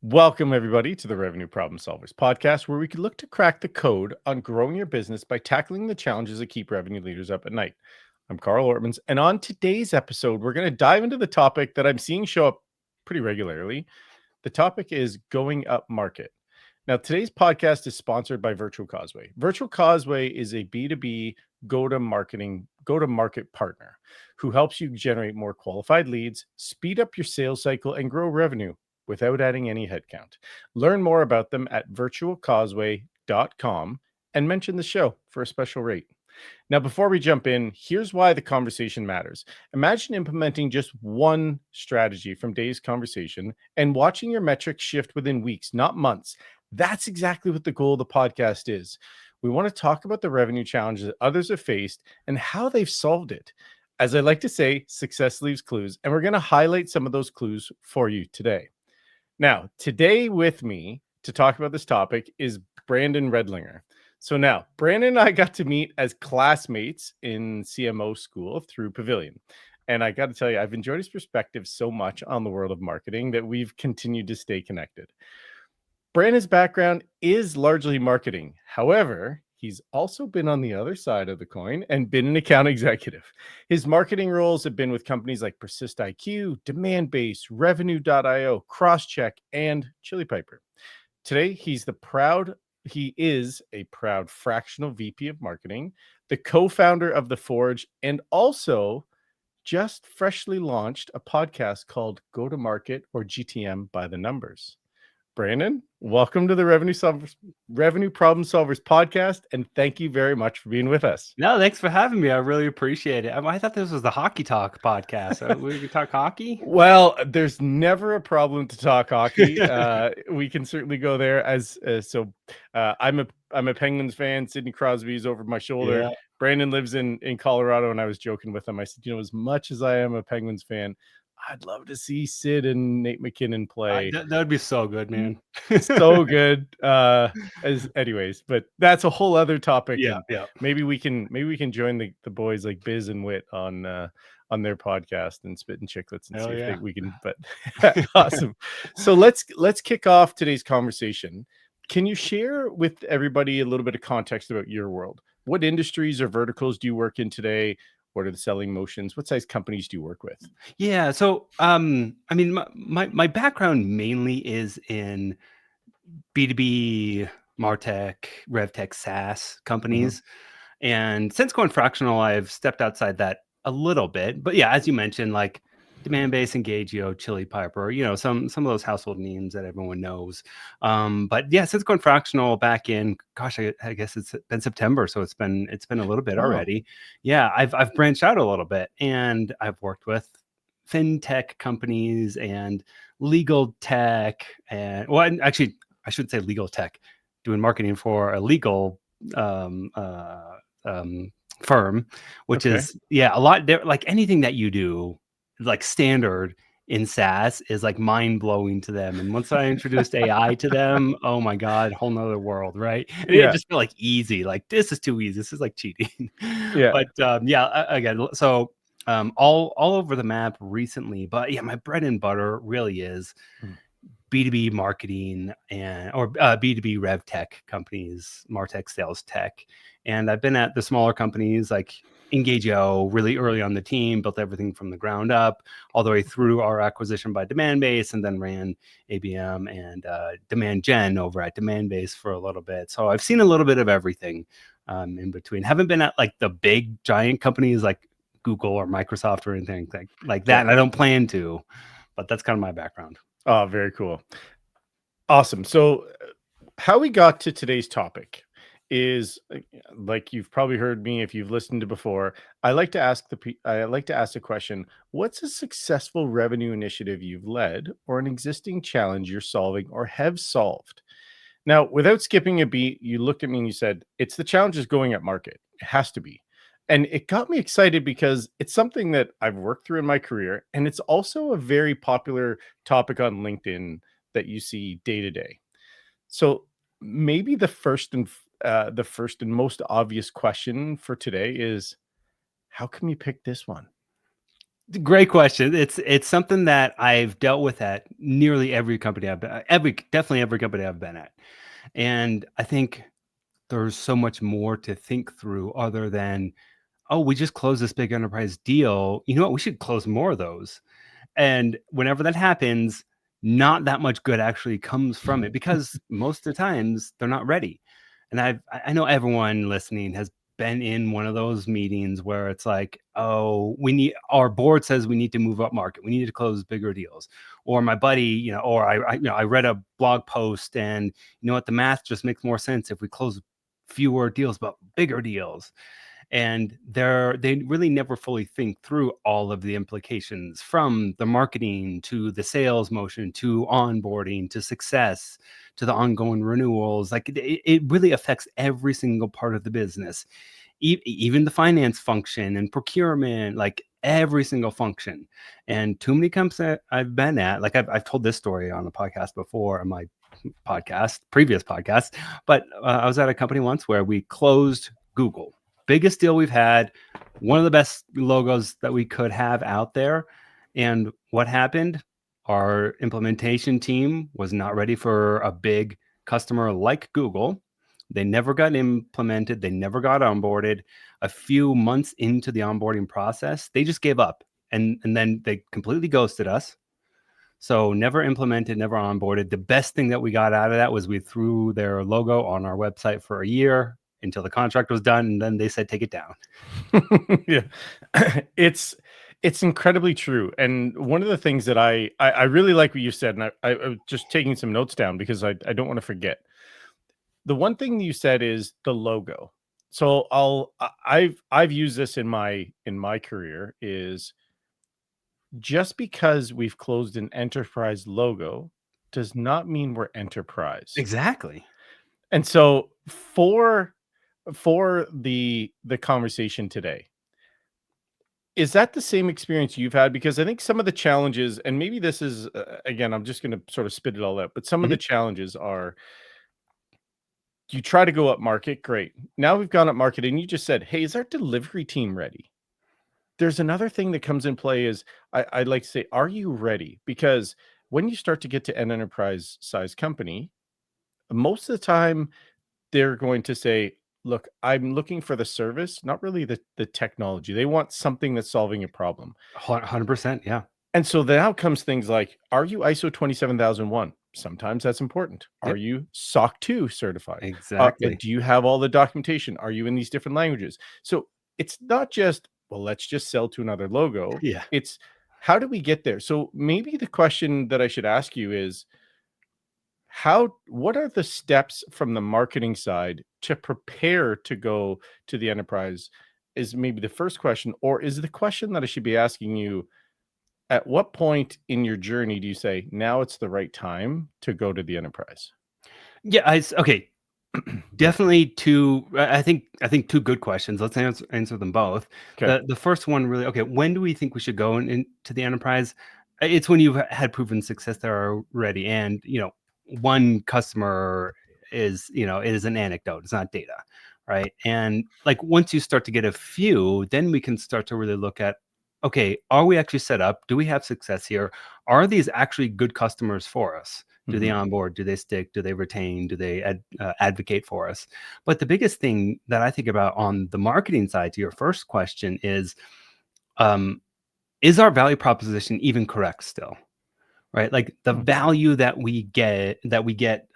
Welcome, everybody, to the Revenue Problem Solvers podcast, where we can look to crack the code on growing your business by tackling the challenges that keep revenue leaders up at night. I'm Carl Ortmans, and on today's episode, we're going to dive into the topic that I'm seeing show up pretty regularly. The topic is going up market. Now, today's podcast is sponsored by Virtual Causeway. Virtual Causeway is a B2B go-to-market partner who helps you generate more qualified leads, speed up your sales cycle, and grow revenue without adding any headcount. Learn more about them at virtualcauseway.com and mention the show for a special rate. Now, before we jump in, here's why the conversation matters. Imagine implementing just one strategy from today's conversation and watching your metrics shift within weeks, not months. That's exactly what the goal of the podcast is. We want to talk about the revenue challenges that others have faced and how they've solved it. As I like to say, success leaves clues, and we're going to highlight some of those clues for you today. Now, today with me to talk about this topic is Brandon Redlinger. So now, Brandon and I got to meet as classmates in CMO school through Pavilion. And I got to tell you, I've enjoyed his perspective so much on the world of marketing that we've continued to stay connected. Brandon's background is largely marketing. However, he's also been on the other side of the coin and been an account executive. His marketing roles have been with companies like Persist IQ, Demandbase, Revenue.io, Crosscheck, and Chili Piper. Today, he is a proud fractional VP of marketing, the co-founder of The Forge, and also just freshly launched a podcast called Go to Market, or GTM by the Numbers. Brandon, welcome to the Revenue Problem Solvers podcast, and thank you very much for being with us. No, thanks for having me. I really appreciate it. I thought this was the Hockey Talk podcast. We could talk hockey? Well, there's never a problem to talk hockey. We can certainly go there. I'm a Penguins fan. Sidney Crosby's over my shoulder. Yeah. Brandon lives in Colorado, and I was joking with him. I said, as much as I am a Penguins fan, I'd love to see Sid and Nate McKinnon play. That would be so good, man. So good. Anyways, but that's a whole other topic. Yeah. Maybe we can join the boys like Biz and Wit on their podcast and Spit and Chicklets and see if we can. But awesome. So let's kick off today's conversation. Can you share with everybody a little bit of context about your world? What industries or verticals do you work in today? What are the selling motions? What size companies do you work with? Yeah. So, my background mainly is in B2B, MarTech, RevTech, SaaS companies. And since going fractional, I've stepped outside that a little bit. But yeah, as you mentioned, like Demandbase, Engagio, Chili Piper, some of those household names that everyone knows. But yeah, since going fractional back in, gosh, I guess it's been September, so it's been a little bit already. Yeah, I've branched out a little bit, and I've worked with fintech companies and legal tech, and actually, I should say legal tech, doing marketing for a legal firm, which is a lot like anything that you do like standard in SaaS is like mind blowing to them. And once I introduced AI to them, oh my God, whole nother world, right? And it just felt like easy. Like this is too easy. This is like cheating. But again, so all over the map recently. But yeah, my bread and butter really is B2B marketing or B2B rev tech companies, MarTech, sales tech. And I've been at the smaller companies like Engagio really early on the team, built everything from the ground up, all the way through our acquisition by Demandbase, and then ran ABM and Demand Gen over at Demandbase for a little bit. So I've seen a little bit of everything in between. Haven't been at like the big giant companies like Google or Microsoft or anything like that. And I don't plan to, but that's kind of my background. Oh, very cool. Awesome. So how we got to today's topic is, like you've probably heard me if you've listened to before, I like to ask the question, what's a successful revenue initiative you've led or an existing challenge you're solving or have solved? Now, without skipping a beat, you looked at me and you said, it's the challenges going at market. It has to be. And it got me excited because it's something that I've worked through in my career. And it's also a very popular topic on LinkedIn that you see day to day. So maybe the first and most obvious question for today is, how come you pick this one? Great question. It's something that I've dealt with at nearly every company I've been definitely every company I've been at. And I think there's so much more to think through other than, oh, we just closed this big enterprise deal. You know what? We should close more of those. And whenever that happens, not that much good actually comes from it because most of the times they're not ready. And I know everyone listening has been in one of those meetings where it's like, oh, our board says we need to move up market. We need to close bigger deals. Or my buddy, or I read a blog post and you know what, the math just makes more sense if we close fewer deals, but bigger deals. And they really never fully think through all of the implications, from the marketing to the sales motion to onboarding to success to the ongoing renewals. Like it really affects every single part of the business, even the finance function and procurement, like every single function. And too many companies that I've been at, like I've told this story on the podcast before, on my previous podcast, but I was at a company once where we closed Google. Biggest deal we've had, one of the best logos that we could have out there. And what happened? Our implementation team was not ready for a big customer like Google. They never got implemented. They never got onboarded. A few months into the onboarding process, they just gave up, and then they completely ghosted us. So never implemented, never onboarded. The best thing that we got out of that was we threw their logo on our website for a year until the contract was done, and then they said, take it down. Yeah. It's incredibly true. And one of the things that I really like what you said, and I was just taking some notes down because I don't want to forget. The one thing you said is the logo. So I've used this in my career, is just because we've closed an enterprise logo does not mean we're enterprise. Exactly. And so for the conversation today, is that the same experience you've had? Because I think some of the challenges, and maybe this is, again, I'm just going to sort of spit it all out, but some of the Mhm. challenges are, you try to go up market, great. Now we've gone up market, and you just said, hey, is our delivery team ready? There's another thing that comes in play is, I'd like to say, are you ready? Because when you start to get to an enterprise size company, most of the time they're going to say, look, I'm looking for the service, not really the technology. They want something that's solving a problem. 100%. Yeah. And so now comes things like, are you ISO 27001? Sometimes that's important. Are Yep. you SOC 2 certified? Exactly. Do you have all the documentation? Are you in these different languages? So it's not just, well, let's just sell to another logo. Yeah. It's, how do we get there? So maybe the question that I should ask you is, what are the steps from the marketing side to prepare to go to the enterprise, is maybe the first question, or is the question that I should be asking you, at what point in your journey do you say, now it's the right time to go to the enterprise? Yeah. Okay. Yeah. Definitely two. I think two good questions. Let's answer them both. Okay. The first one, really, okay. When do we think we should go into the enterprise? It's when you've had proven success there already, and one customer is an anecdote. It's not data, right? And like once you start to get a few, then we can start to really look at, okay, are we actually set up? Do we have success here? Are these actually good customers for us? Do they Mhm. onboard? Do they stick? Do they retain? Do they advocate for us? But the biggest thing that I think about on the marketing side, to your first question, um, is our value proposition even correct still? Right? Like the Mm. value that we get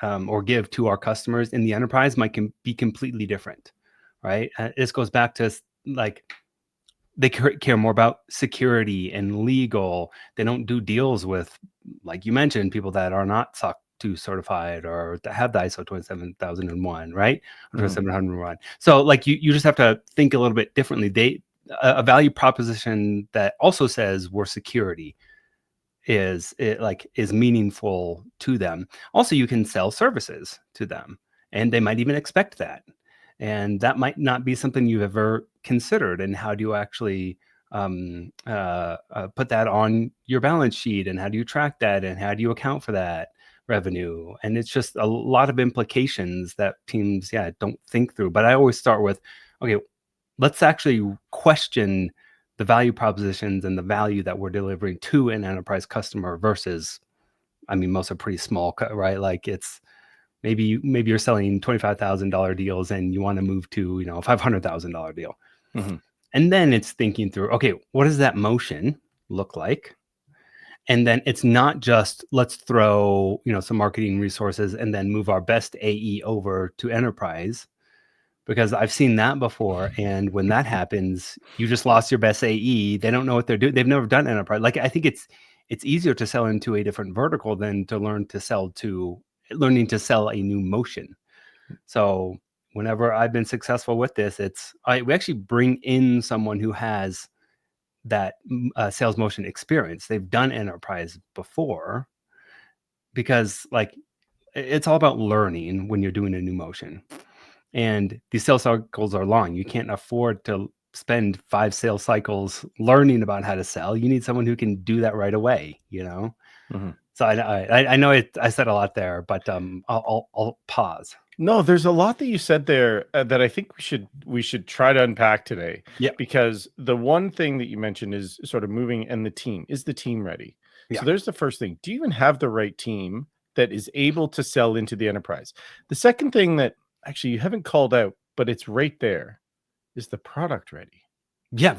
or give to our customers in the enterprise might be completely different, right? This goes back to like they care more about security and legal. They don't do deals with, like you mentioned, people that are not SOC 2 certified or that have the ISO 27001, right? Or Mhm. 27001. So like you just have to think a little bit differently. A value proposition that also says we're security is meaningful to them. Also, you can sell services to them, and they might even expect that. And that might not be something you've ever considered. And how do you actually put that on your balance sheet? And how do you track that? And how do you account for that revenue? And it's just a lot of implications that teams, yeah, don't think through. But I always start with, okay, let's actually question the value propositions and the value that we're delivering to an enterprise customer versus, I mean, most are pretty small, right? Like it's maybe you're selling $25,000 deals and you want to move to, a $500,000 deal. Mm-hmm. And then it's thinking through, okay, what does that motion look like? And then it's not just let's throw, some marketing resources and then move our best AE over to enterprise, because I've seen that before. And when that happens, you just lost your best AE. They don't know what they're doing. They've never done enterprise. Like, I think it's easier to sell into a different vertical than to learning to sell a new motion. So whenever I've been successful with this, we actually bring in someone who has that sales motion experience. They've done enterprise before, because like it's all about learning when you're doing a new motion, and these sales cycles are long. You can't afford to spend 5 sales cycles learning about how to sell. You need someone who can do that right away. Mm-hmm. So I know I said a lot there, but I'll pause. No, there's a lot that you said there that I think we should try to unpack today. Yeah. Because the one thing that you mentioned is sort of moving, and the team. Is the team ready? Yeah. So there's the first thing. Do you even have the right team that is able to sell into the enterprise? The second thing that actually you haven't called out, but it's right there, is the product ready? Yeah,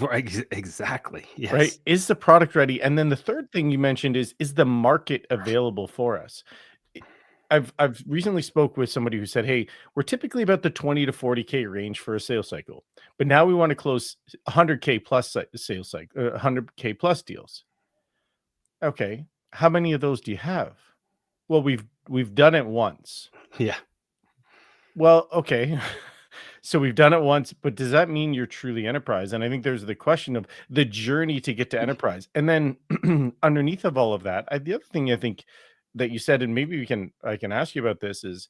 exactly. Yes. Right? Is the product ready? And then the third thing you mentioned is the market available for us? I've recently spoke with somebody who said, "Hey, we're typically about the 20 to 40K range for a sales cycle, but now we want to close 100K plus sales cycle, 100K plus deals." Okay, how many of those do you have? Well, we've done it once. Yeah. Well, okay. So we've done it once, but does that mean you're truly enterprise? And I think there's the question of the journey to get to enterprise. And then underneath of all of that, the other thing I think that you said, and maybe I can ask you about this, is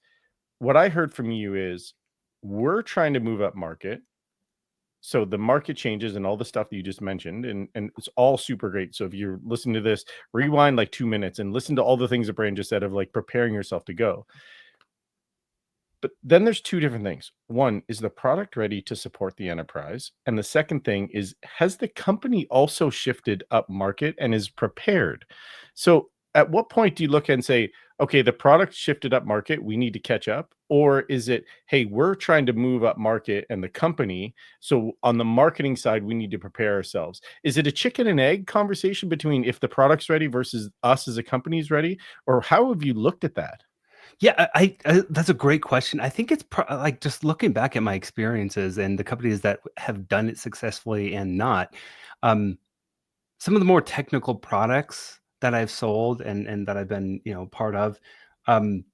what I heard from you is we're trying to move up market. So the market changes and all the stuff that you just mentioned, and it's all super great. So if you're listening to this, rewind like 2 minutes and listen to all the things that Brand just said of like preparing yourself to go. But then there's two different things. One, is the product ready to support the enterprise? And the second thing is, has the company also shifted up market and is prepared? So at what point do you look and say, okay, the product shifted up market, we need to catch up? Or is it, hey, we're trying to move up market and the company, so on the marketing side, we need to prepare ourselves? Is it a chicken and egg conversation between if the product's ready versus us as a company is ready? Or how have you looked at that? Yeah, that's a great question. I think it's like just looking back at my experiences and the companies that have done it successfully and not. Um, some of the more technical products that I've sold and that I've been, part of, um,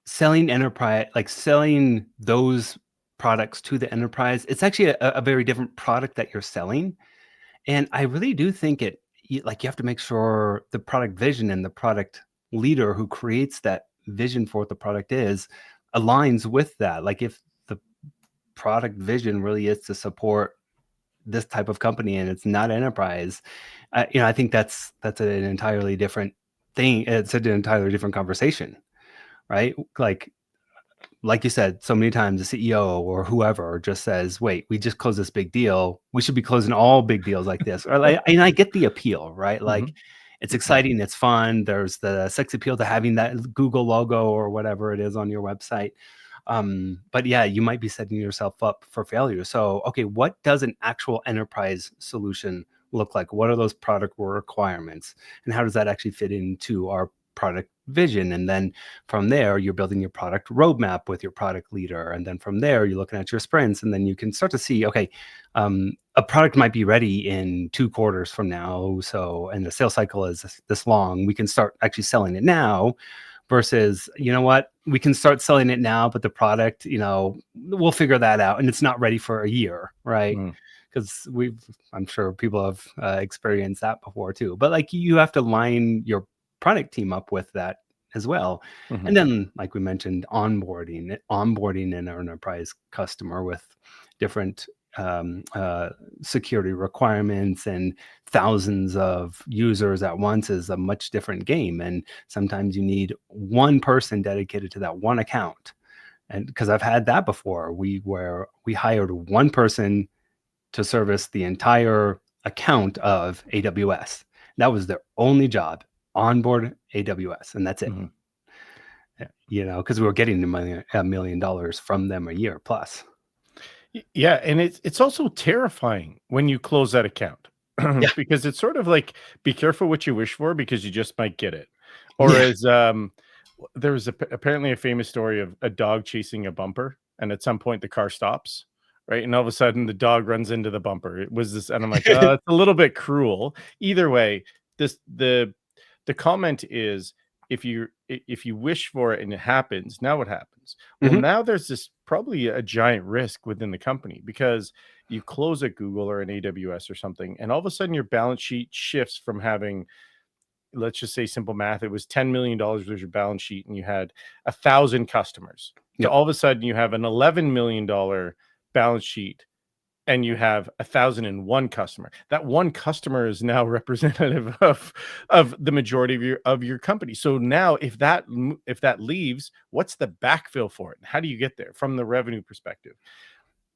selling enterprise, like selling those products to the enterprise, it's actually a very different product that you're selling. And I really do think you have to make sure the product vision and the product leader who creates that vision for what the product is aligns with that. Like if the product vision really is to support this type of company and it's not enterprise, I think that's an entirely different thing. It's an entirely different conversation, right? Like you said, so many times the CEO or whoever just says, wait, we just closed this big deal. We should be closing all big deals like this. Or and I get the appeal, right? Like it's exciting, it's fun. There's the sex appeal to having that Google logo or whatever it is on your website. But yeah, you might be setting yourself up for failure. So, okay, what does an actual enterprise solution look like? What are those product requirements? And how does that actually fit into our product vision? And then from there, you're building your product roadmap with your product leader. And then from there, you're looking at your sprints. And then you can start to see, okay, a product might be ready in 2 quarters from now. So, and the sales cycle is this long. We can start actually selling it now versus, you know what, we can start selling it now, but the product, we'll figure that out. And it's not ready for a year, right? Because I'm sure people have experienced that before too. But like you have to line your product team up with that as well. And then, like we mentioned, onboarding an enterprise customer with different security requirements and thousands of users at once is a much different game. And sometimes you need one person dedicated to that one account. And because I've had that before, where we hired one person to service the entire account of AWS. That was their only job, onboard AWS, and that's it. Mhm. Because we were getting $1 million from them a year plus. Yeah, and it's also terrifying when you close that account Yeah. because it's sort of like be careful what you wish for because you just might get it. Or Yeah. as there was apparently a famous story of a dog chasing a bumper, and at some point the car stops, right? And all of a sudden the dog runs into the bumper. It was this, and I'm like, it's a little bit cruel. Either way, this the comment is if you wish for it and it happens, now what happens? Well, Mhm. now there's this probably a giant risk within the company because you close at Google or an AWS or something, and all of a sudden your balance sheet shifts from having, let's just say simple math, it was $10 million was your balance sheet and you had 1,000 customers, to Yep. all of a sudden you have an $11 million balance sheet and you have 1,001 customer. That one customer is now representative of the majority of your company. So now if that leaves, what's the backfill for it? How do you get there from the revenue perspective?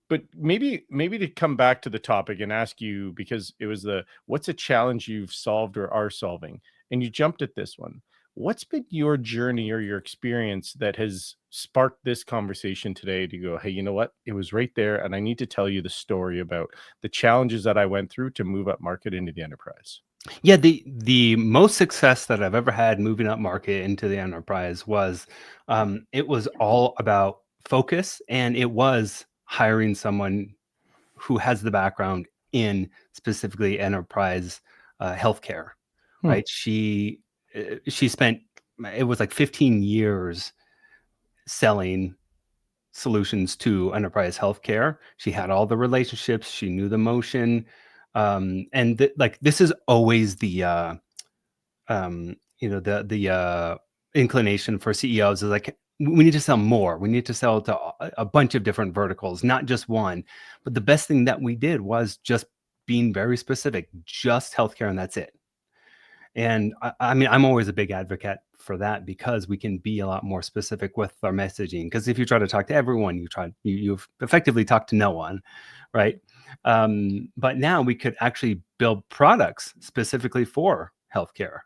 But maybe to come back to the topic and ask you, because it was what's a challenge you've solved or are solving, and you jumped at this one. What's been your journey or your experience that has sparked this conversation today to go, hey, you know what? It was right there, and I need to tell you the story about the challenges that I went through to move up market into the enterprise. Yeah, the most success that I've ever had moving up market into the enterprise was, it was all about focus, and it was hiring someone who has the background in specifically enterprise healthcare, Hmm. right? She spent, it was like 15 years selling solutions to enterprise healthcare. She had all the relationships, she knew the motion, and like this is always the inclination for CEOs is like, we need to sell more. We need to sell to a bunch of different verticals, not just one. But the best thing that we did was just being very specific, just healthcare, and that's it. And I mean, I'm always a big advocate for that because we can be a lot more specific with our messaging. Because if you try to talk to everyone, you've effectively talked to no one, right? But now we could actually build products specifically for healthcare.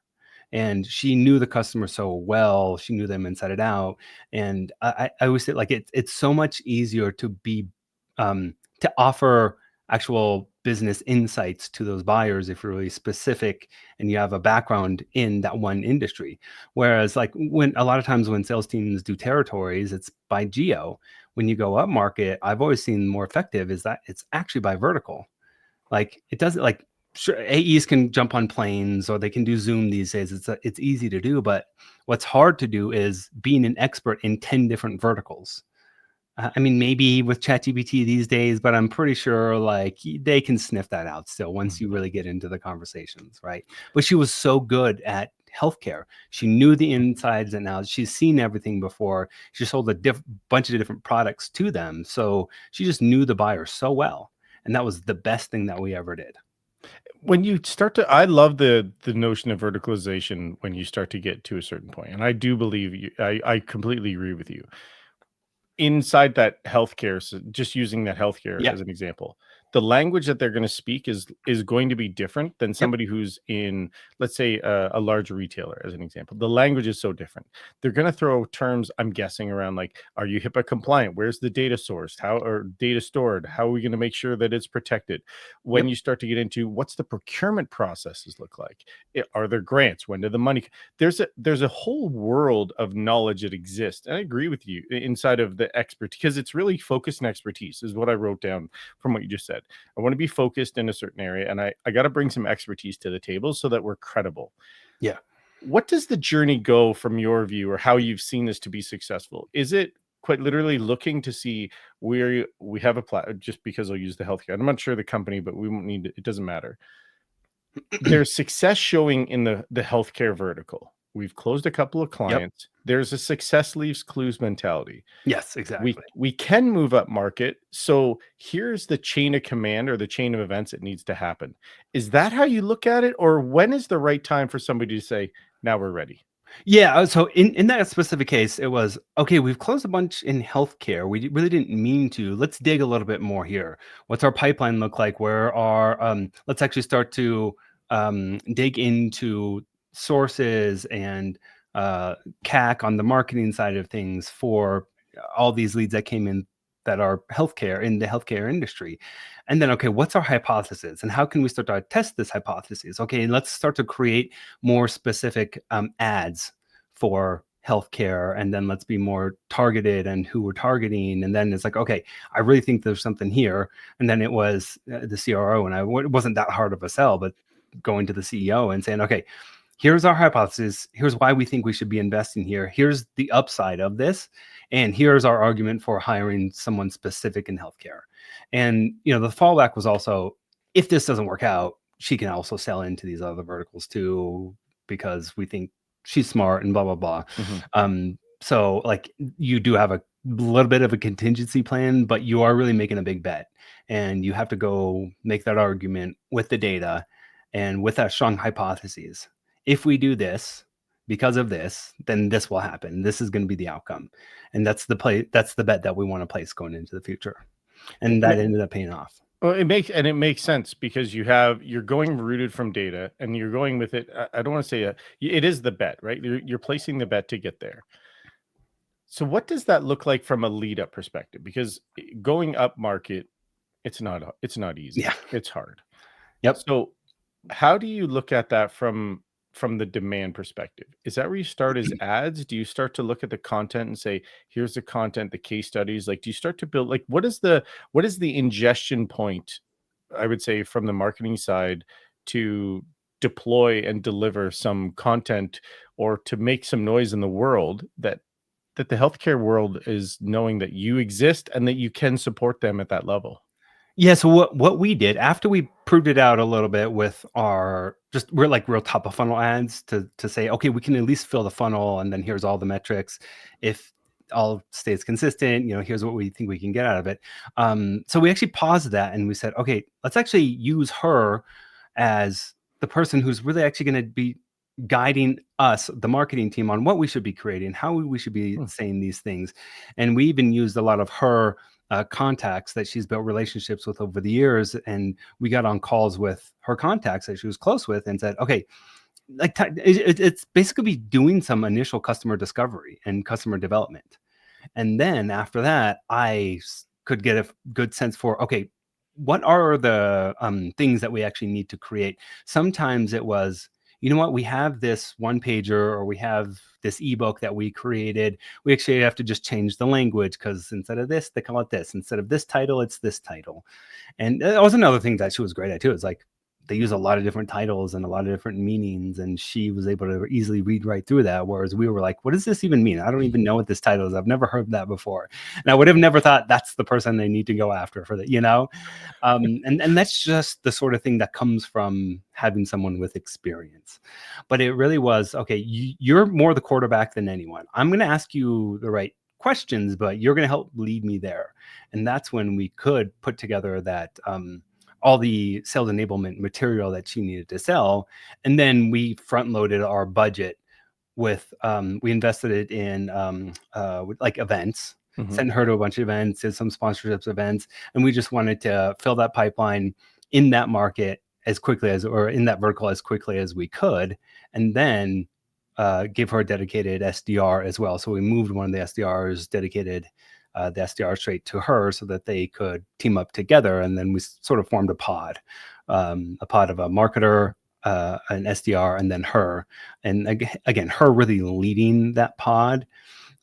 And she knew the customer so well; she knew them inside and out. And I always say, like, it's so much easier to offer actual business insights to those buyers if you're really specific and you have a background in that one industry. Whereas, like, when a lot of times when sales teams do territories, it's by geo. When you go up market, I've always seen more effective is that it's actually by vertical. Like, it doesn't, like, sure, AEs can jump on planes or they can do Zoom these days. It's easy to do, but what's hard to do is being an expert in 10 different verticals. I mean, maybe with ChatGPT these days, but I'm pretty sure like they can sniff that out still once you really get into the conversations, right? But she was so good at healthcare. She knew the insides and outs. She's seen everything before. She sold a bunch of different products to them. So she just knew the buyer so well. And that was the best thing that we ever did. When you start to, I love the notion of verticalization when you start to get to a certain point, and I do believe you. I completely agree with you. Inside that healthcare, so just using that healthcare Yeah. as an example, the language that they're going to speak is going to be different than Yep. somebody who's in, let's say, a large retailer as an example. The language is so different. They're going to throw terms, I'm guessing, around like, are you HIPAA compliant? Where's the data sourced? How or data stored? How are we going to make sure that it's protected? When Yep. you start to get into what's the procurement processes look like? Are there grants? When do the money? There's a whole world of knowledge that exists, and I agree with you inside of the expert, because it's really focus and expertise is what I wrote down from what you just said. I want to be focused in a certain area, and I got to bring some expertise to the table so that we're credible. Yeah. What does the journey go from your view, or how you've seen this to be successful? Is it quite literally looking to see where we have just because I'll use the healthcare, I'm not sure the company, but we won't need it doesn't matter. There's success showing in the healthcare vertical. We've closed a couple of Yep. clients. There's a success leaves clues mentality. Yes, We exactly. we can move up market. So here's the chain of command or the chain of events that needs to happen. Is that how you look at it? Or when is the right time for somebody to say, now we're ready? Yeah, so in that specific case, it was, okay, we've closed a bunch in healthcare. We really didn't mean to. Let's dig a little bit more here. What's our pipeline look like? Where are, let's actually start to dig into sources and CAC on the marketing side of things for all these leads that came in that are healthcare, in the healthcare industry. And then, okay, what's our hypothesis and how can we start to test this hypothesis? Okay, let's start to create more specific ads for healthcare, and then let's be more targeted and who we're targeting. And then it's like, okay, I really think there's something here. And then it was the CRO, and it wasn't that hard of a sell, but going to the CEO and saying, okay, here's our hypothesis, here's why we think we should be investing here, here's the upside of this, and here's our argument for hiring someone specific in healthcare. And the fallback was also, if this doesn't work out, she can also sell into these other verticals too, because we think she's smart and blah blah blah. So like, you do have a little bit of a contingency plan, but you are really making a big bet, and you have to go make that argument with the data and with that strong hypotheses. If we do this because of this, then this will happen. This is going to be the outcome. And that's the bet that we want to place going into the future. And that ended up paying off. Well, it makes sense because you're going rooted from data and you're going with it. I don't want to say it is the bet, right? You're placing the bet to get there. So what does that look like from a lead up perspective? Because going up market, it's not easy. Yeah. It's hard. Yep. So how do you look at that from the demand perspective? Is that where you start as ads? Do you start to look at the content and say, here's the content, the case studies? Like, do you start to build, like, what is the ingestion point, I would say, from the marketing side to deploy and deliver some content or to make some noise in the world that the healthcare world is knowing that you exist and that you can support them at that level? Yeah. So what we did after we proved it out a little bit with we're like real top of funnel ads to say, okay, we can at least fill the funnel, and then here's all the metrics. If all stays consistent, here's what we think we can get out of it. So we actually paused that and we said, okay, let's actually use her as the person who's really actually going to be guiding us, the marketing team, on what we should be creating, how we should be saying these things. And we even used a lot of her contacts that she's built relationships with over the years. And we got on calls with her contacts that she was close with and said, okay, like it's basically doing some initial customer discovery and customer development. And then after that, I could get a good sense for, okay, what are the things that we actually need to create? Sometimes it was, what, we have this one pager or we have this ebook that we created. We actually have to just change the language because instead of this, they call it this. Instead of this title, it's this title. And that was another thing that she was great at too. It's like, they use a lot of different titles and a lot of different meanings, and she was able to easily read right through that. Whereas we were like, what does this even mean? I don't even know what this title is. I've never heard that before. And I would have never thought that's the person they need to go after for that, and that's just the sort of thing that comes from having someone with experience. But it really was, okay, you're more the quarterback than anyone. I'm going to ask you the right questions, but you're going to help lead me there. And that's when we could put together that, all the sales enablement material that she needed to sell. And then we front loaded our budget with, we invested it in like events, sent her to a bunch of events, did some sponsorships events. And we just wanted to fill that pipeline in that market as quickly as, or in that vertical as quickly as we could. And then give her a dedicated SDR as well. So we moved one of the SDRs, dedicated the SDR straight to her so that they could team up together. And then we sort of formed a pod of a marketer, an SDR, and then her. And again, her really leading that pod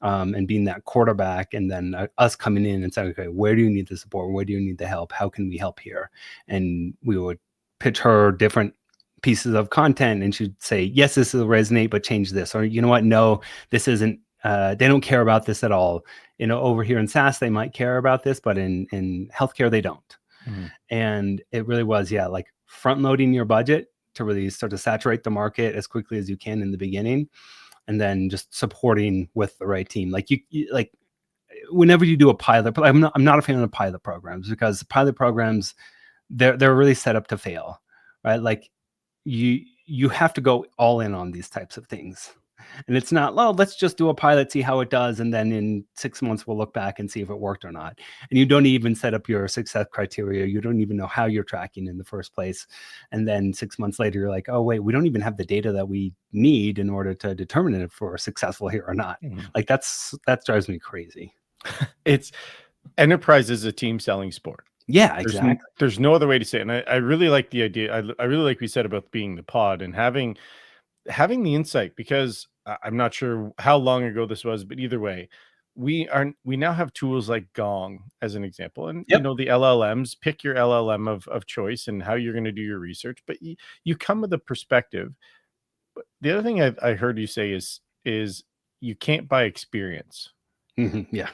and being that quarterback. And then us coming in and saying, okay, where do you need the support? Where do you need the help? How can we help here? And we would pitch her different pieces of content, and she'd say, yes, this will resonate, but change this. Or, you know what? No, this isn't. They don't care about this at all. Over here in SaaS, they might care about this, but in healthcare, they don't. And it really was, like front loading your budget to really start to saturate the market as quickly as you can in the beginning, and then just supporting with the right team. Like you like whenever you do a pilot, I'm not a fan of pilot programs, because pilot programs, they're really set up to fail, right? Like you have to go all in on these types of things. And it's not, well, let's just do a pilot, see how it does, and then in 6 months we'll look back and see if it worked or not. And you don't even set up your success criteria. You don't even know how you're tracking in the first place. And then 6 months later, you're like, oh wait, we don't even have the data that we need in order to determine if we're successful here or not. Like that drives me crazy. It's enterprise is a team selling sport. Yeah, exactly. There's no other way to say it. And I really like the idea. I really like what you said about being the pod and having the insight, because I'm not sure how long ago this was, but either way, we now have tools like Gong as an example, and Yep. the LLMs. Pick your LLM of choice and how you're going to do your research, but you come with a perspective. But the other thing I heard you say is you can't buy experience, Yeah.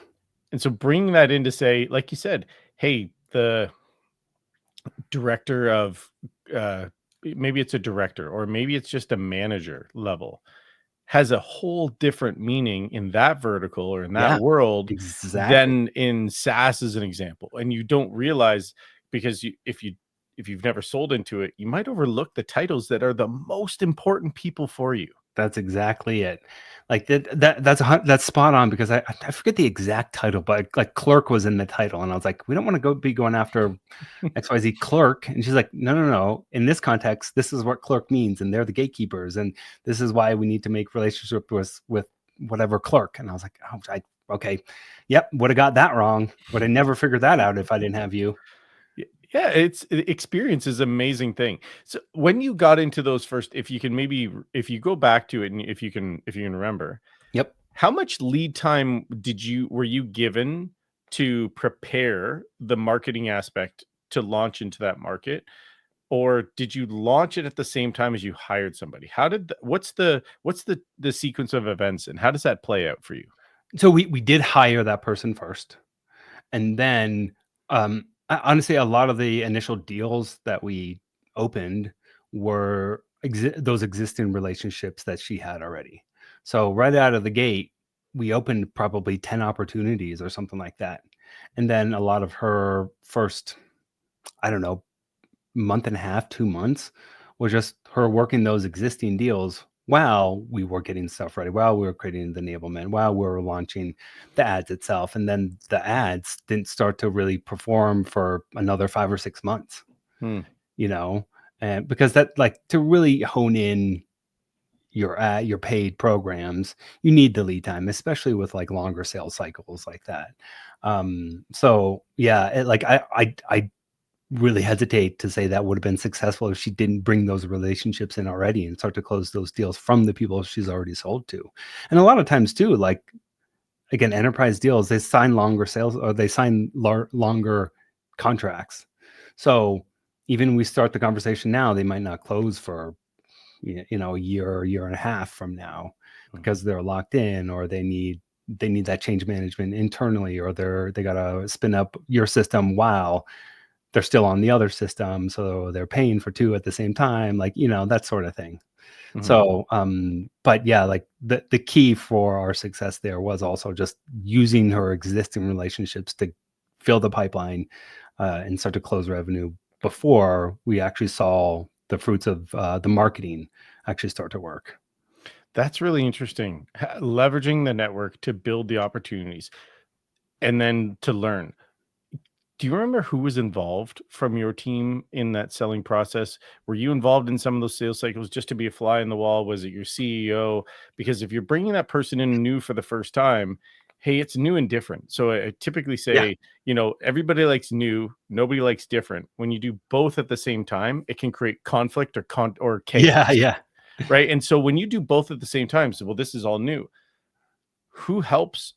and so bringing that in to say, like you said, hey, the director of maybe it's a director or maybe it's just a manager level, has a whole different meaning in that vertical or in that Yeah, world exactly. than in SaaS as an example. And you don't realize, because if you've never sold into it, you might overlook the titles that are the most important people for you. That's exactly it. Like that's spot on, because I forget the exact title, but like clerk was in the title, and I was like, we don't want to be going after XYZ clerk. And she's like, no, no, no. In this context, this is what clerk means, and they're the gatekeepers, and this is why we need to make relationship with whatever clerk. And I was like, oh, okay, yep, would have got that wrong. Would have never figured that out if I didn't have you. Yeah, experience is an amazing thing. So when you got into those first, if you can maybe, if you go back to it and if you can remember, Yep. how much lead time were you given to prepare the marketing aspect to launch into that market? Or did you launch it at the same time as you hired somebody? How did what's the sequence of events, and how does that play out for you? So we did hire that person first. And then, honestly, a lot of the initial deals that we opened were those existing relationships that she had already. So right out of the gate, we opened probably 10 opportunities or something like that. And then a lot of her first, I don't know, month and a half, 2 months was just her working those existing deals while we were getting stuff ready, while we were creating the enablement, while we were launching the ads itself. And then the ads didn't start to really perform for another 5 or 6 months, Hmm. you know, and because that, like, to really hone in your paid programs, you need the lead time, especially with like longer sales cycles like that. So yeah, like I really hesitate to say that would have been successful if she didn't bring those relationships in already and start to close those deals from the people she's already sold to. And a lot of times too, like, again, enterprise deals, they sign longer sales, or they sign longer contracts. So even we start the conversation now, they might not close for a year or a year and a half from now, Mhm. because they're locked in, or they need that change management internally, or they gotta spin up your system while they're still on the other system, so they're paying for two at the same time, like, that sort of thing. Mhm. So, but yeah, like the key for our success there was also just using her existing relationships to fill the pipeline, and start to close revenue before we actually saw the fruits of the marketing actually start to work. That's really interesting. Leveraging the network to build the opportunities and then to learn. Do you remember who was involved from your team in that selling process? Were you involved in some of those sales cycles just to be a fly in the wall? Was it your CEO? Because if you're bringing that person in new for the first time, hey, it's new and different. So I typically Yeah. say, everybody likes new, nobody likes different. When you do both at the same time, it can create conflict or Yeah. chaos, Yeah. right? And so when you do both at the same time, so well, this is all new, who helps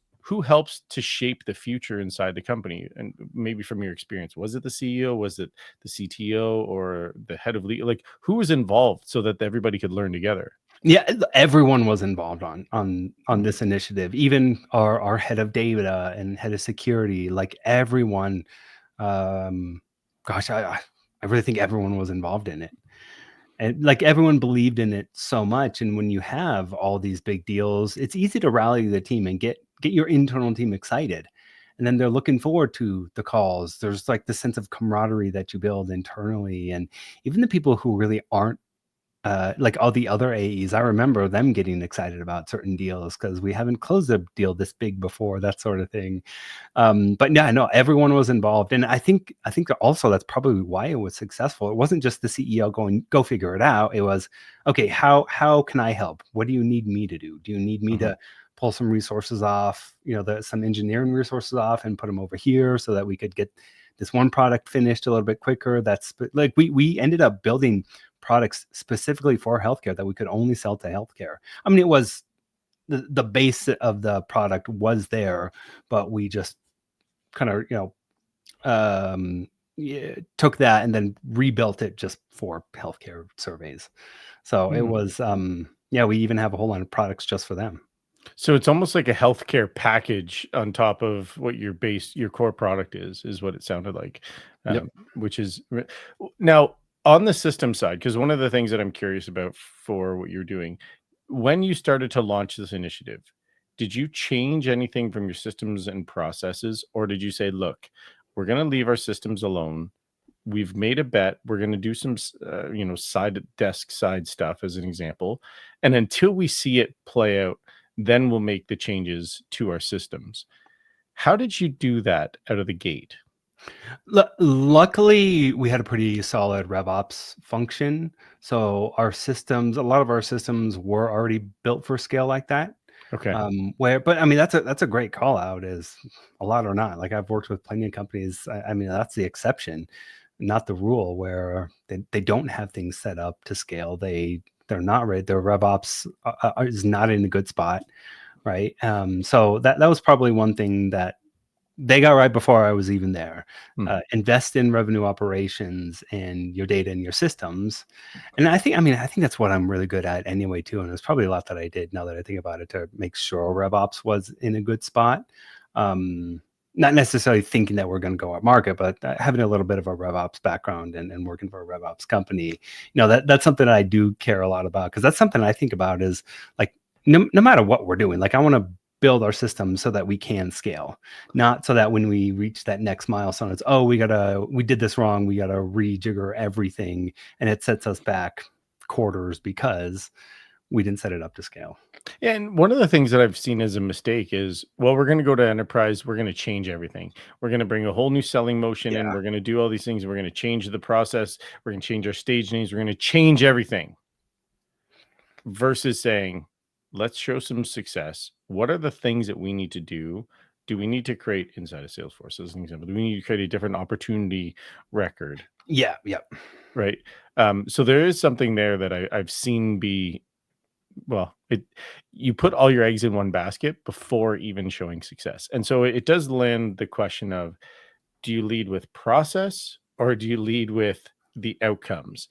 to shape the future inside the company? And maybe from your experience, was it the CEO, was it the CTO, or the head of legal? Like, who was involved so that everybody could learn together? Yeah, everyone was involved on Mm. this initiative, even our head of data and head of security, like everyone. Um, gosh, I really think everyone was involved in it, and like everyone believed in it so much. And when you have all these big deals, it's easy to rally the team and get your internal team excited, and then they're looking forward to the calls. There's like the sense of camaraderie that you build internally, and even the people who really aren't like all the other AEs, I remember them getting excited about certain deals because we haven't closed a deal this big before, that sort of thing. But yeah, no, everyone was involved, and I think that also that's probably why it was successful. It wasn't just the CEO going, "Go figure it out." It was, okay, how can I help? What do you need me to do? Do you need me to pull some resources off, some engineering resources off and put them over here so that we could get this one product finished a little bit quicker? That's like we ended up building products specifically for healthcare that we could only sell to healthcare. I mean, it was the base of the product was there, but we just kind of took that and then rebuilt it just for healthcare surveys. So it was we even have a whole line of products just for them. So it's almost like a healthcare package on top of what your core product is what it sounded like, Yep. which is now on the system side, because one of the things that I'm curious about for what you're doing, when you started to launch this initiative, did you change anything from your systems and processes, or did you say, look, we're going to leave our systems alone? We've made a bet. We're going to do some, side stuff as an example. And until we see it play out, then we'll make the changes to our systems. How did you do that out of the gate? Luckily, we had a pretty solid RevOps function. So a lot of our systems were already built for scale like that. Okay. But I mean, that's a great call out, is a lot or not. Like, I've worked with plenty of companies. I mean, that's the exception, not the rule, where they don't have things set up to scale. They're not ready. Their RevOps is not in a good spot, right? So that was probably one thing that they got right before I was even there. Invest in revenue operations and your data and your systems. And I think that's what I'm really good at anyway, too. And there's probably a lot that I did, now that I think about it, to make sure RevOps was in a good spot. Not necessarily thinking that we're going to go up market, but having a little bit of a RevOps background and working for a RevOps company, that's something that I do care a lot about, because that's something I think about is, like, no matter what we're doing, like, I want to build our system so that we can scale, not so that when we reach that next milestone, it's, oh, we did this wrong, we gotta rejigger everything, and it sets us back quarters because we didn't set it up to scale. And one of the things that I've seen as a mistake is, well, we're going to go to enterprise. We're going to change everything. We're going to bring a whole new selling motion in. Yeah. We're going to do all these things. We're going to change the process. We're going to change our stage names. We're going to change everything, versus saying, let's show some success. What are the things that we need to do? Do we need to create inside of Salesforce, as an example? Do we need to create a different opportunity record? Yeah. Right. So there is something there that I've seen be, well, you put all your eggs in one basket before even showing success. And so it does land the question of, do you lead with process, or do you lead with the outcomes?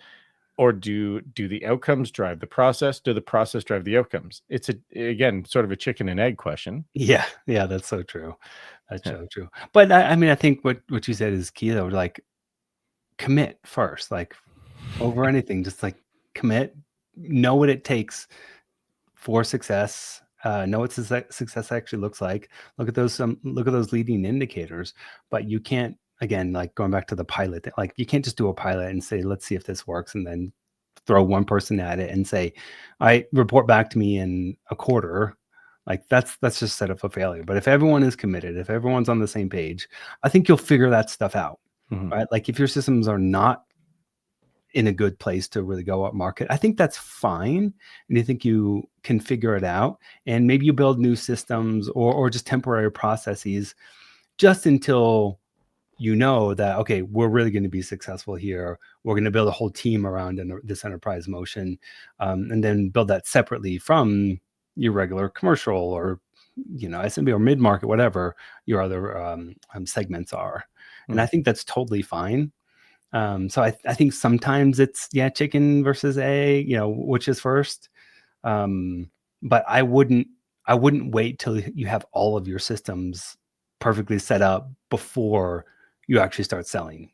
Or do the outcomes drive the process? Do the process drive the outcomes? It's again, sort of a chicken and egg question. Yeah. That's so true. That's Yeah. so true. But I mean, I think what you said is key, though. Like, commit first, like, over anything. Just, like, commit, know what it takes for success. Know what success actually looks like. Look at those leading indicators. But you can't, again, like, going back to the pilot, like, you can't just do a pilot and say, let's see if this works, and then throw one person at it and say, all right, report back to me in a quarter. Like, that's just set up for failure. But if everyone is committed, if everyone's on the same page, I think you'll figure that stuff out. Mhm. Right? Like, if your systems are not in a good place to really go up market, I think that's fine. And you think you can figure it out, and maybe you build new systems or just temporary processes, just until you know that, okay, we're really going to be successful here. We're going to build a whole team around this enterprise motion, and then build that separately from your regular commercial, or SMB, or mid-market, whatever your other segments are. And I think that's totally fine. So I think sometimes it's, chicken versus egg, which is first. But I wouldn't wait till you have all of your systems perfectly set up before you actually start selling.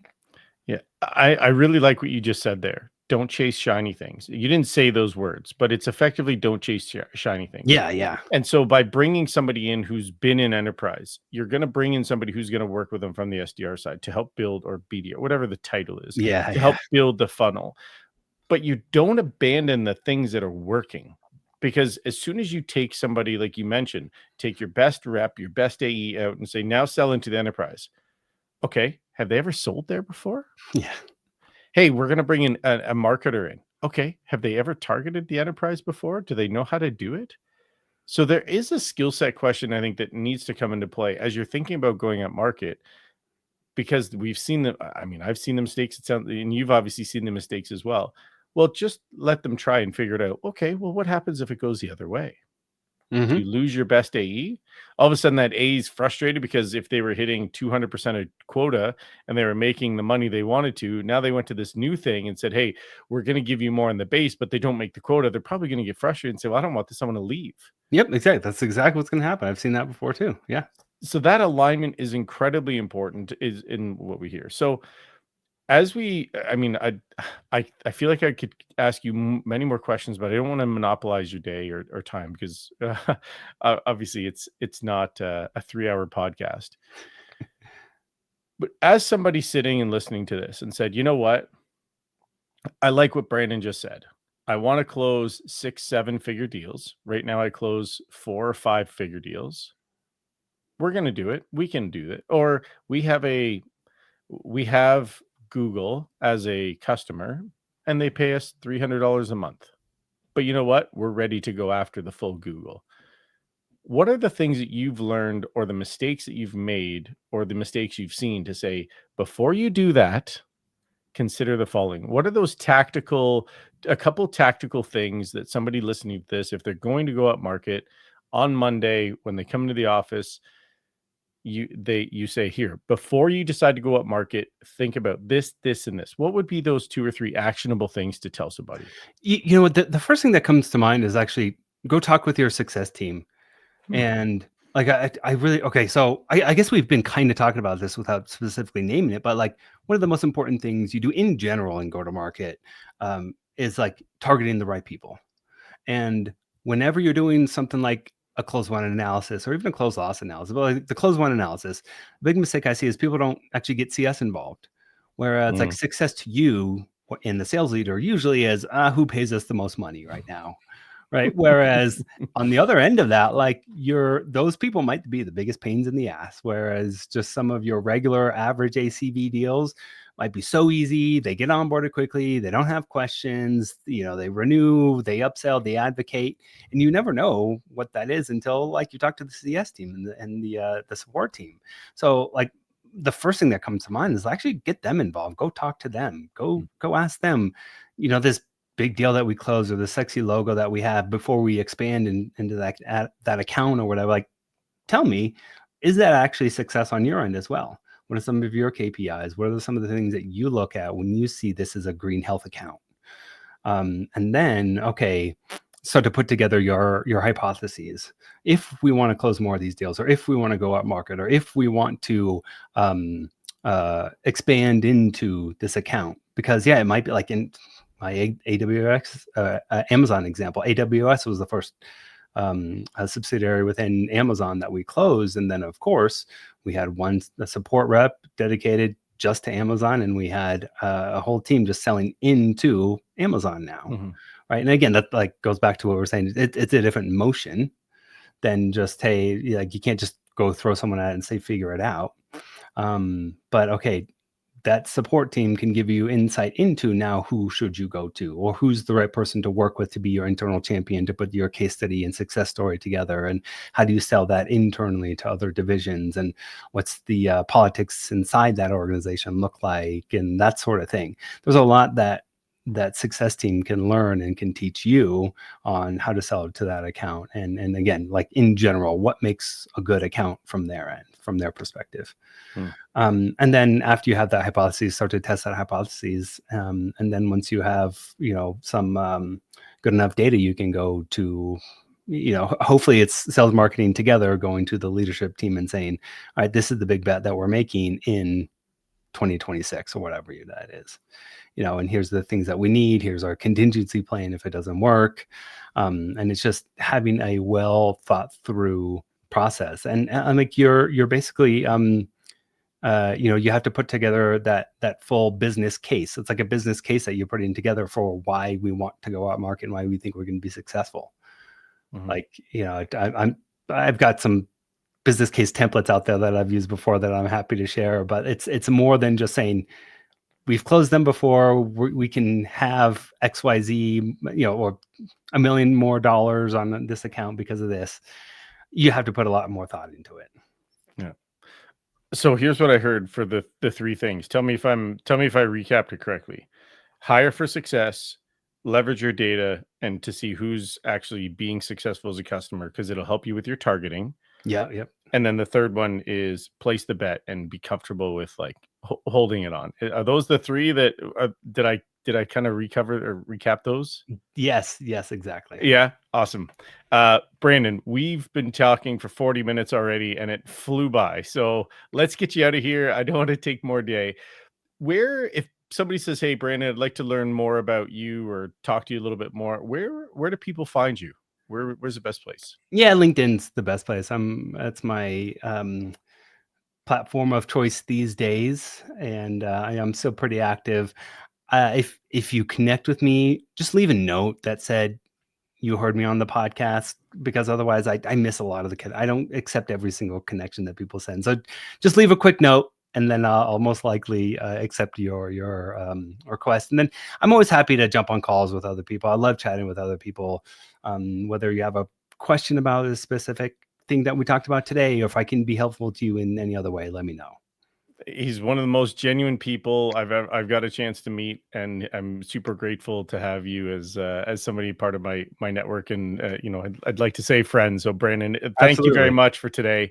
Yeah, I really like what you just said there. Don't chase shiny things. You didn't say those words, but it's effectively, don't chase shiny things. Yeah. And so by bringing somebody in who's been in enterprise, you're going to bring in somebody who's going to work with them from the SDR side to help build, or BDR, whatever the title is, Yeah. to help build the funnel. but you don't abandon the things that are working. Because as soon as you take somebody, like you mentioned, take your best rep, your best AE out and say, now sell into the enterprise. Okay. Have they ever sold there before? Yeah. Hey, we're going to bring in a marketer in. Okay. Have they ever targeted the enterprise before? Do they know how to do it? So there is a skill set question, I think, that needs to come into play as you're thinking about going up market, because we've seen the, I mean, I've seen the mistakes, it sounds, and you've obviously seen the mistakes as well. Well, just let them try and figure it out. Okay, well, what happens if it goes the other way? Do Hmm. you lose your best AE? All of a sudden, that AE is frustrated because if they were hitting 200% of quota and they were making the money they wanted to, now they went to this new thing and said, hey, we're going to give you more in the base, but they don't make the quota. They're probably going to get frustrated and say, well, I don't want this, someone to leave. Yep, exactly. That's exactly what's going to happen. I've seen that before too. Yeah. So that alignment is incredibly important, is in what we hear. So as we, I mean, I feel like I could ask you many more questions, but I don't want to monopolize your day or time, because obviously it's not a 3-hour podcast. But as somebody sitting and listening to this and said, you know what, I like what Brandon just said. I want to close 6-7 figure deals. Right now, I close 4 or 5 figure deals. We're going to do it. We can do it. Or we have Google as a customer and they pay us $300 a month. But you know what? We're ready to go after the full Google. What are the things that you've learned, or the mistakes that you've made, or the mistakes you've seen to say, before you do that, consider the following? What are those a couple tactical things that somebody listening to this, if they're going to go up market on Monday when they come into the office, you say, here, before you decide to go up market, think about this, this, and this. What would be those 2 or 3 actionable things to tell somebody? You know what? The first thing that comes to mind is actually go talk with your success team. Hmm. And like, I really, okay. So I guess we've been kind of talking about this without specifically naming it, but like one of the most important things you do in general in go to market is like targeting the right people. And whenever you're doing something like a close one analysis or even a close loss analysis, but like the close one analysis, the big mistake I see is people don't actually get CS involved. Whereas like success to you in the sales leader usually is who pays us the most money right now. Right. Whereas on the other end of that, like those people might be the biggest pains in the ass. Whereas just some of your regular average ACV deals might be so easy. They get onboarded quickly. They don't have questions. They renew, they upsell, they advocate, and you never know what that is until like you talk to the CS team and the support team. So like the first thing that comes to mind is actually get them involved. Go talk to them. Go ask them. This big deal that we close or the sexy logo that we have before we expand into that account or whatever. Like, tell me, is that actually success on your end as well? What are some of your KPIs? What are some of the things that you look at when you see this as a green health account? And then, okay, so to put together your hypotheses, if we want to close more of these deals, or if we want to go up market, or if we want to expand into this account, because it might be like in my AWS, Amazon example, AWS was the first a subsidiary within Amazon that we closed. And then of course we had a support rep dedicated just to Amazon, and we had a whole team just selling into Amazon now. Mm-hmm. Right. And again, that like goes back to what we're saying. It's a different motion than just, hey, like you can't just go throw someone at it and say, figure it out. But okay, that support team can give you insight into now who should you go to, or who's the right person to work with to be your internal champion, to put your case study and success story together, and how do you sell that internally to other divisions, and what's the politics inside that organization look like, and that sort of thing. There's a lot that success team can learn and can teach you on how to sell to that account, and again, like in general, what makes a good account from their end, from their perspective. And then after you have that hypothesis, start to test that hypothesis. And then once you have, some good enough data, you can go to, hopefully it's sales marketing together, going to the leadership team and saying, all right, this is the big bet that we're making in 2026 or whatever that is. And here's the things that we need. Here's our contingency plan if it doesn't work. And it's just having a well thought through process. And like you're basically you have to put together that full business case. It's like a business case that you're putting together for why we want to go out market and why we think we're going to be successful. Like, I've got some business case templates out there that I've used before that I'm happy to share, but it's more than just saying we've closed them before, we can have XYZ, or $1 million more on this account because of this. You have to put a lot more thought into it. Yeah. So here's what I heard for the three things. Tell me if I recapped it correctly. Hire for success, leverage your data, and to see who's actually being successful as a customer, because it'll help you with your targeting. Yeah. Yep. And then the third one is place the bet and be comfortable with like holding it on. Are those the three that did I kind of recover or recap those? Yes, exactly. Yeah, awesome. Brandon, we've been talking for 40 minutes already and it flew by. So let's get you out of here. I don't want to take more day. If somebody says, "Hey, Brandon, I'd like to learn more about you or talk to you a little bit more," where do people find you? Where's the best place? Yeah, LinkedIn's the best place. That's my platform of choice these days, and I am still pretty active. If you connect with me, just leave a note that said you heard me on the podcast, because otherwise I miss a lot of I don't accept every single connection that people send. So just leave a quick note, and then I'll most likely accept your request. And then I'm always happy to jump on calls with other people. I love chatting with other people, whether you have a question about a specific thing that we talked about today, or if I can be helpful to you in any other way, let me know. He's one of the most genuine people I've got a chance to meet, and I'm super grateful to have you as somebody part of my network, and I'd like to say friend. So Brandon, thank you very Absolutely. much for today.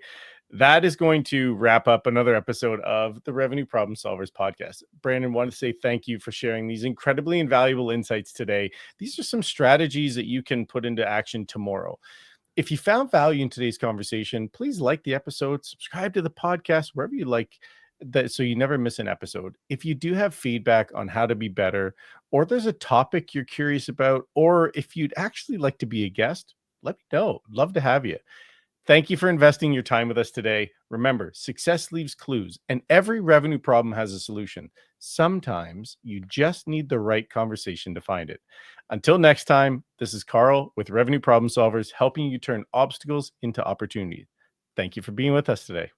That is going to wrap up another episode of the Revenue Problem Solvers podcast. Brandon, wanted to say thank you for sharing these incredibly invaluable insights today. These are some strategies that you can put into action tomorrow. If you found value in today's conversation, please like the episode, subscribe to the podcast wherever you like that, so you never miss an episode. If you do have feedback on how to be better, or there's a topic you're curious about, or if you'd actually like to be a guest, let me know. Love to have you. Thank you for investing your time with us today. Remember, success leaves clues, and every revenue problem has a solution. Sometimes you just need the right conversation to find it. Until next time, this is Carl with Revenue Problem Solvers, helping you turn obstacles into opportunities. Thank you for being with us today.